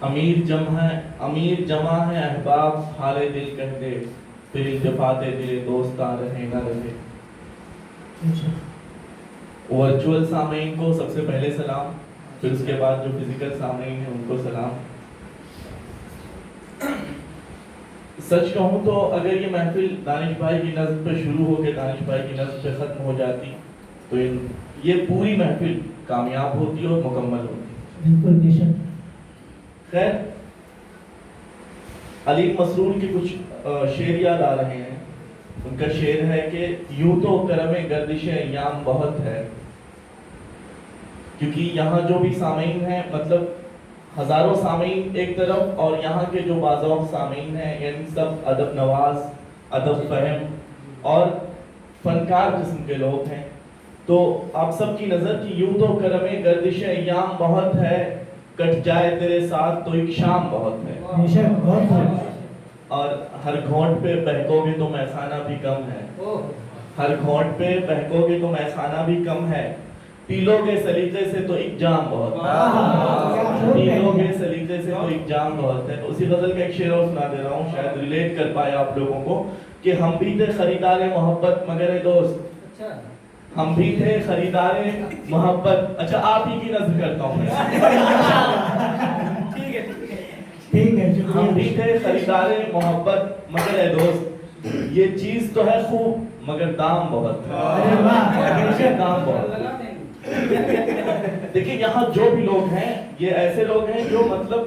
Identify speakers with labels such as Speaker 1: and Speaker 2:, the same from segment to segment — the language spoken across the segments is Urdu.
Speaker 1: امیر جمع ہے احباب حال دل کہہ دے، پھر التفات دل دوستاں رہے نہ رہے۔ ورچوئل سامعین کو سب سے پہلے سلام، پھر اس کے بعد جو فزیکل سامعین ہیں ان کو سلام۔ سچ کہوں تو اگر یہ محفل دانش بھائی کی نظم پہ شروع ہو کے دانش بھائی کی نظم پہ ختم ہو جاتی تو یہ پوری محفل کامیاب ہوتی اور مکمل ہوتی۔
Speaker 2: بالکل بے شک۔
Speaker 1: خیر، علیم مسرور کے کچھ شعر یاد آ رہے ہیں۔ ان کا شعر ہے کہ یوں تو کرم گردش ایام بہت ہے، کیونکہ یہاں جو بھی سامعین ہیں، مطلب ہزاروں سامعین ایک طرف اور یہاں کے جو باذوق سامعین ہیں، یعنی سب ادب نواز، ادب فہم اور فنکار قسم کے لوگ ہیں۔ تو آپ سب کی نظر کی یوں تو کرم گردش ایام بہت ہے، کٹ جائے تیرے ساتھ تو ایک شام بہت ہے۔
Speaker 2: بے شک، بہت ہے۔
Speaker 1: اور ہر گھونٹ پہ بہکو گے تو میخانہ بھی کم ہے، ہر گھونٹ پہ بہکو گے تو میخانہ بھی کم ہے، پی لو گے سلیقے سے تو ایک جام بہت ہے، پی لو گے سلیقے سے تو ایک جام بہت ہے۔ اسی غزل کا ایک شعر اور سنا دے رہا ہوں، شاید ریلیٹ کر پائے آپ لوگوں کو، کہ ہم بھی تھے خریدار محبت مگر اے دوست، ہم بھی تھے خریدار محبت۔ اچھا، آپ ہی کی نظر کرتا ہوں میں۔
Speaker 2: ٹھیک ہے،
Speaker 1: ہم بھی تھے خریدار محبت مگر اے دوست، یہ چیز تو ہے خوب مگر دام بہت ہے، دام بہت ہے۔ دیکھیں، یہاں جو بھی لوگ ہیں یہ ایسے لوگ ہیں جو مطلب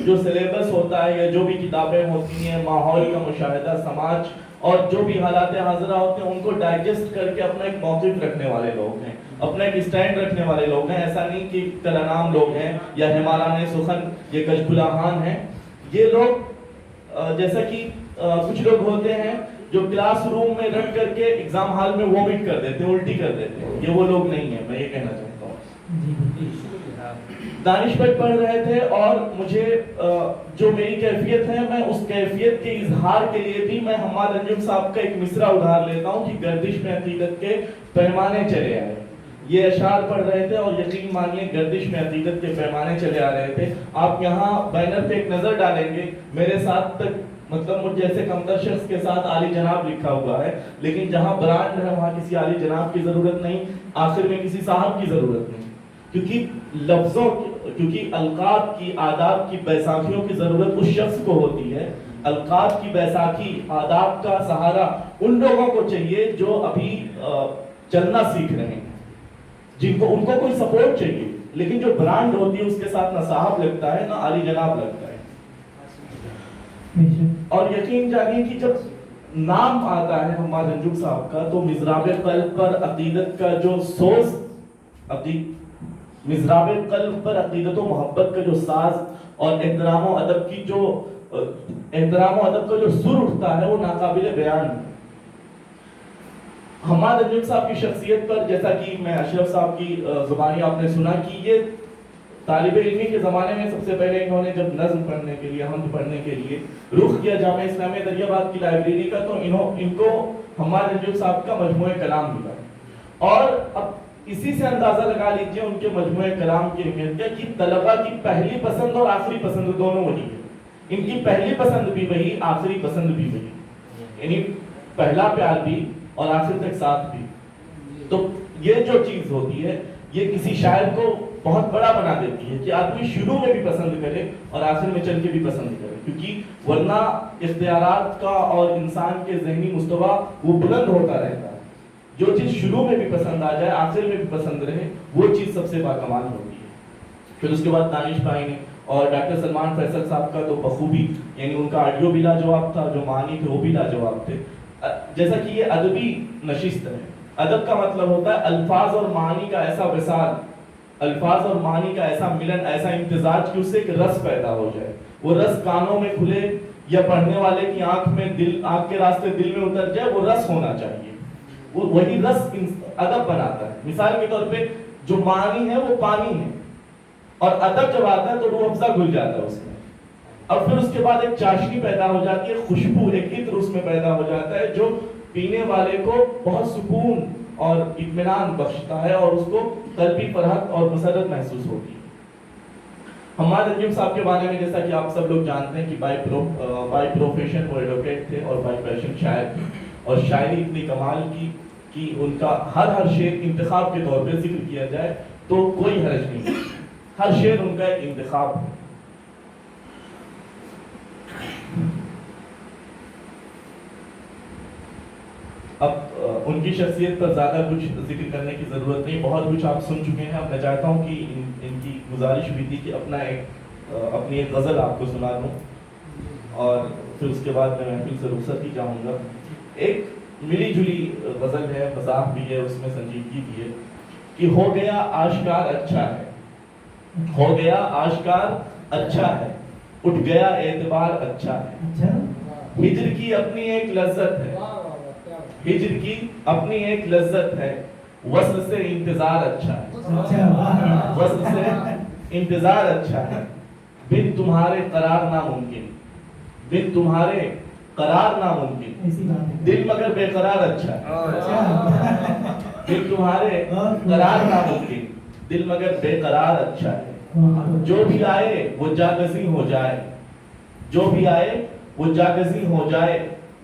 Speaker 1: جو سلیبس ہوتا ہے یا جو بھی کتابیں ہوتی ہیں، ماحول کا مشاہدہ، سماج اور جو بھی حالات حاضرہ ہوتے ہیں ان کو ڈائجسٹ کر کے اپنا ایک موقف رکھنے والے لوگ ہیں، اپنا ایک اسٹینڈ رکھنے والے لوگ ہیں۔ ایسا نہیں کہ کلنام لوگ ہیں یا ہمالان سخن یہ کجکلاہان ہیں۔ یہ لوگ جیسا کہ کچھ لوگ ہوتے ہیں جو کلاس روم میں رکھ کر کے ایگزام ہال میں وومٹ کر دیتے ہیں، الٹی کر دیتے ہیں، یہ وہ لوگ نہیں ہیں، میں یہ کہنا چاہتا ہوں۔ دانش بھائی پڑھ رہے تھے اور مجھے جو میری کیفیت ہے، میں اس کیفیت کے اظہار کے لیے بھی میں حماد انجم صاحب کا ایک مصرع ادھار لیتا ہوں کہ گردش میں عقیدت کے پیمانے چلے آئے۔ یہ اشعار پڑھ رہے تھے اور یقین مانیے گردش میں عقیدت کے پیمانے چلے آ رہے تھے۔ آپ یہاں بینر پہ ایک نظر ڈالیں گے، میرے ساتھ تک مطلب مجھ جیسے کمتر شخص کے ساتھ عالی جناب لکھا ہوا ہے، لیکن جہاں برانڈ ہے وہاں کسی عالی جناب کی ضرورت نہیں، آخر میں کسی صاحب کی ضرورت نہیں، کیونکہ لفظوں کیونکہ القاب کی آداب کی بیساکھیوں کی ضرورت اس شخص کو ہوتی ہے۔ القاب کی بیساکھی، آداب کا سہارا ان لوگوں کو چاہیے جو ابھی چلنا سیکھ رہے ہیں، جن کو ان کو کوئی سپورٹ چاہیے، لیکن جو برانڈ ہوتی ہے اس کے ساتھ نہ صاحب لگتا ہے نہ عالی جناب لگتا ہے۔ اور یقین جانیے کہ جب نام آتا ہے حماد انجم صاحب کا تو مضراب قلب پر عقیدت کا جو سوز، مضراب قلب پر عقیدت و محبت کا جو ساز اور احترام و ادب کا جو سر اٹھتا ہے وہ ناقابل بیان ہے۔ حماد انجم صاحب کی شخصیت پر، جیسا کہ میں اشرف صاحب کی زبانی آپ نے سنا کہ یہ طالب علمی کے زمانے میں سب سے پہلے انہوں نے جب نظم پڑھنے کے لیے، حمد پڑھنے کے لیے رخ کیا جامعہ اسلامیہ دریا آباد کی لائبریری کا، تو ان کو حماد انجم صاحب کا مجموعہ کلام ملا، اور اب اسی سے اندازہ لگا لیجئے ان کے مجموعہ کلام کی اہمیت کیا کہ طلبہ کی پہلی پسند اور آخری پسند دونوں وہی ہے۔ ان کی پہلی پسند بھی وہی، آخری پسند بھی وہی، یعنی پہلا پیار بھی اور آخر تک ساتھ بھی۔ تو یہ جو چیز ہوتی ہے یہ کسی شاعر کو بہت بڑا بنا دیتی ہے کہ آدمی شروع میں بھی پسند کرے اور آخر میں چل کے بھی پسند کرے، کیونکہ ورنہ اختیارات کا اور انسان کے ذہنی مستویٰ وہ بلند ہوتا رہتا ہے۔ جو چیز شروع میں بھی پسند آ جائے، آخر میں بھی پسند رہے، وہ چیز سب سے باکمال ہوتی ہے۔ پھر اس کے بعد دانش بھائی نے اور ڈاکٹر سلمان فیصل صاحب کا تو بخوبی، یعنی ان کا آڈیو بھی لاجواب تھا، جو معنی تھے وہ بھی لاجواب تھے۔ جیسا کہ یہ ادبی نشست ہے، ادب کا مطلب ہوتا ہے الفاظ اور معنی کا ایسا وصال، الفاظ اور معنی کا ایسا ملن، ایسا امتزاج کہ اس سے ایک رس پیدا ہو جائے، وہ رس کانوں میں کھلے یا پڑھنے والے کی آنکھ کے راستے دل میں اتر جائے، وہ رس ہونا چاہیے، وہی رس ادب بناتا ہے۔ مثال کے طور پہ جو معنی ہے وہ پانی ہے، اور ادب جب آتا ہے تو روح افزا گھل جاتا ہے اس میں، اور پھر اس کے بعد ایک چاشنی پیدا ہو جاتی ہے، خوشبو، ایک عطر اس میں پیدا ہو جاتا ہے جو پینے والے کو بہت سکون اور اطمینان بخشتا ہے اور اس کو قلبی فرحت اور مسرت محسوس ہوتی ہے۔ حماد انجم صاحب کے بارے میں جیسا کہ آپ سب لوگ جانتے ہیں کہ بائی پروفیشن وہ ایڈوکیٹ تھے اور بائی پیشن شاعر تھے، اور شاعری اتنی کمال کی کہ ان کا ہر شعر انتخاب کے طور پہ ذکر کیا جائے تو کوئی حرج نہیں، ہر شعر ان کا ایک انتخاب ہے۔ اب ان کی شخصیت پر زیادہ کچھ ذکر کرنے کی ضرورت نہیں، بہت کچھ آپ سن چکے ہیں۔ اب میں چاہتا ہوں کہ ان کی گزارش بھی تھی کہ اپنی ایک غزل آپ کو سنا دوں، اور پھر اس کے بعد میں محفل سے رخصت ہی چاہوں گا۔ ایک ملی جلی غزل ہے، مزاح بھی ہے، اس میں سنجیدگی بھی ہے کہ ہو گیا آشکار اچھا ہے، ہو گیا آشکار اچھا ہے، اٹھ گیا اعتبار اچھا ہے، ہجر کی اپنی ایک لذت ہے، ہجر کی اپنی ایک لذت ہے، وصل سے انتظار اچھا ہے، وصل سے انتظار اچھا ہے، بن تمہارے قرار ناممکن، بن تمہارے قرار ناممکن، دل مگر بے قرار اچھا ہے، بن تمہارے قرار ناممکن، دل مگر بے قرار اچھا ہے، جو بھی آئے وہ جاگزیں ہو جائے، جو بھی آئے وہ جاگزیں ہو جائے،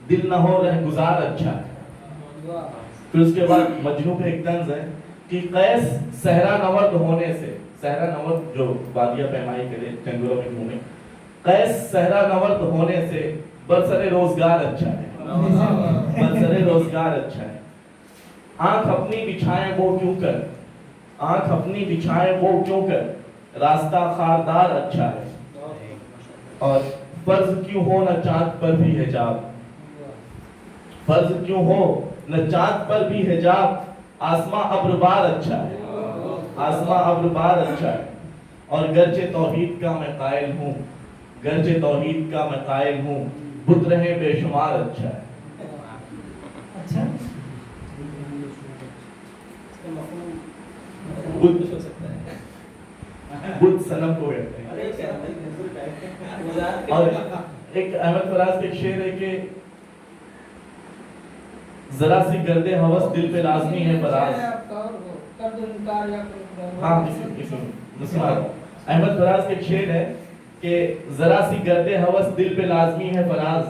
Speaker 1: دل نہ ہو رہ گزار اچھا ہے۔ پھر اس کے بعد مجنوں پہ ایک طنز ہے کہ قیس صحرا نورد ہونے سے، صحرا نورد جو وادیہ پیمائی کرے جنگلوں میں گھومے، قیس صحرا نورد ہونے سے برسر روزگار اچھا ہے، برسر روزگار اچھا ہے، آنکھ اپنی بچھائیں وہ کیوں کر، آنکھ اپنی بچھائیں وہ کیوں کر، راستہ خاردار اچھا ہے، اور فرض کیوں ہو نہ چاند پر بھی حجاب، فرض کیوں ہو نہ چاند پر بھی حجاب، آسماں ابر بار اچھا ہے، آسماں ابر بار اچھا ہے، اور گرچہ توحید کا میں قائل ہوں، گرچہ توحید کا میں قائل ہوں، بت رہے بے شمار اچھا ہے۔ بدھ صنم کو کہتے ہیں۔ اور ایک احمد فراز کے ایک شعر ہے کہ ذرا سی گرد ہوس دل پہ لازمی ہے فراز، ہاں احمد فراز کے ایک شعر ہے کہ ذرا سی گرد ہوس دل پہ لازمی ہے فراز،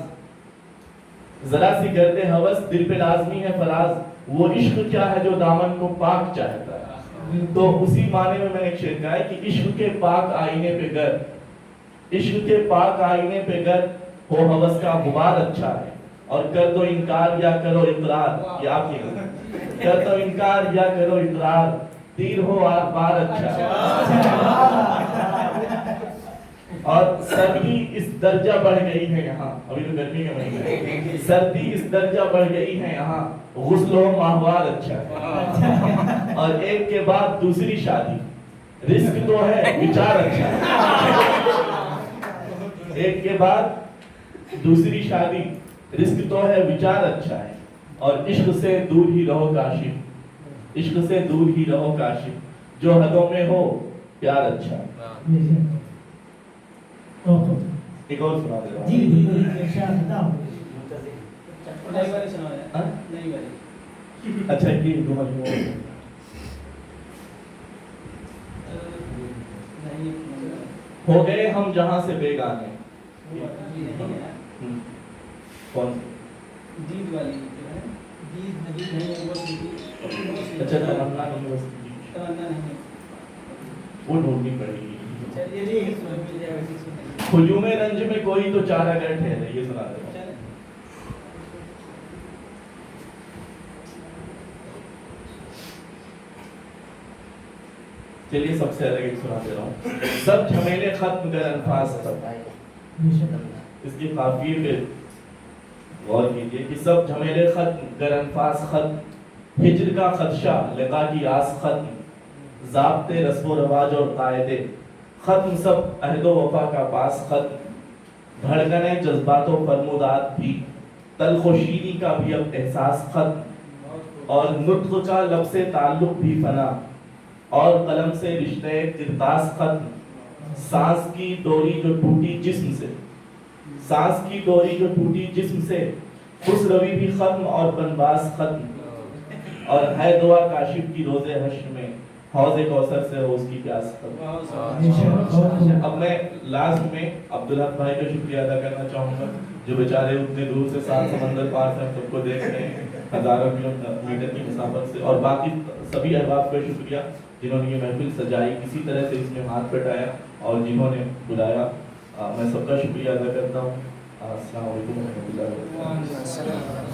Speaker 1: ذرا سی گرد ہوس دل پہ لازمی ہے فراز، وہ عشق کیا ہے جو دامن کو پاک چاہتا ہے۔ تو اسی معنی میں ایک شعر کہا ہے کہ عشق کے پاک آئینے پہ گر، عشق کے پاک آئینے پہ گر ہو ہوس کا غبار اچھا ہے، اور کر دو انکار یا کرو اقرار، یہ آپ کی کر دو انکار یا کرو اقرار، تیر ہو آر پار اچھا ہے۔ اور سردی اس درجہ بڑھ گئی ہے یہاں، ابھی تو گرمی کا مہینہ ہے، سردی اس درجہ بڑھ گئی ہے یہاں، غسل و ماہوار اچھا ہے، اور ایک کے بعد دوسری شادی، رزق تو ہے وچار اچھا ہے، ایک کے بعد دوسری شادی، رزق تو ہے وچار اچھا ہے، اور عشق سے دور ہی رہو کاشف، عشق سے دور ہی رہو کاشف، جو حدوں میں ہو پیار اچھا ہے۔ ایک اور سنا دے رہا ہوں۔ اچھا یہ دو مجموعہ ہو گئے ہم جہاں سے بیگانے، کون اچھا تمنا نہیں، وہ ڈھونڈنی پڑے گی۔ ہجوم رنج میں کوئی تو چارہ گر ٹھہرے، یہ سنا دے۔ چلیے سب سے الگ ایک سنا دے رہا ہوں۔ سب جھمیلے ختم کر انفاس ختم، اس کی قافیے پہ غور کیجئے کہ سب جھمیلے ختم کر انفاس ختم، ہجر کا خدشہ لقا کی آس ختم، ضابطے رسم و رواج اور قاعدے ختم، سب عہد و وفا کا پاس ختم، دھڑکنے جذبات و فرمودات بھی، تلخ و شیریں کا بھی اب احساس ختم، اور نطق کا لب سے تعلق بھی فنا، اور قلم سے رشتے کرتاس ختم، سانس کی ڈوری جو ٹوٹی جسم سے، سانس کی ڈوری جو ٹوٹی جسم سے، خس روی بھی ختم اور بنباس ختم، اور ہے دعا کاشف کی روز حشر میں، حوض کوثر سے ہو اس کی پیاس ختم۔
Speaker 2: انشاءاللہ۔
Speaker 1: اب میں لاسٹ میں عبدالحق بھائی کا شکریہ ادا کرنا چاہوں گا جو بیچارے اتنے دور سے 7 سمندر پار سے ہم سب کو دیکھ رہے ہیں، ہزاروں میٹر کی مسافت سے، اور باقی سبھی احباب کا شکریہ جنہوں نے یہ محفل سجائی، کسی طرح سے اس میں ہاتھ بٹایا اور جنہوں نے بلایا، میں سب کا شکریہ ادا کرتا ہوں۔ السلام علیکم و رحمۃ اللہ وبرکاتہ۔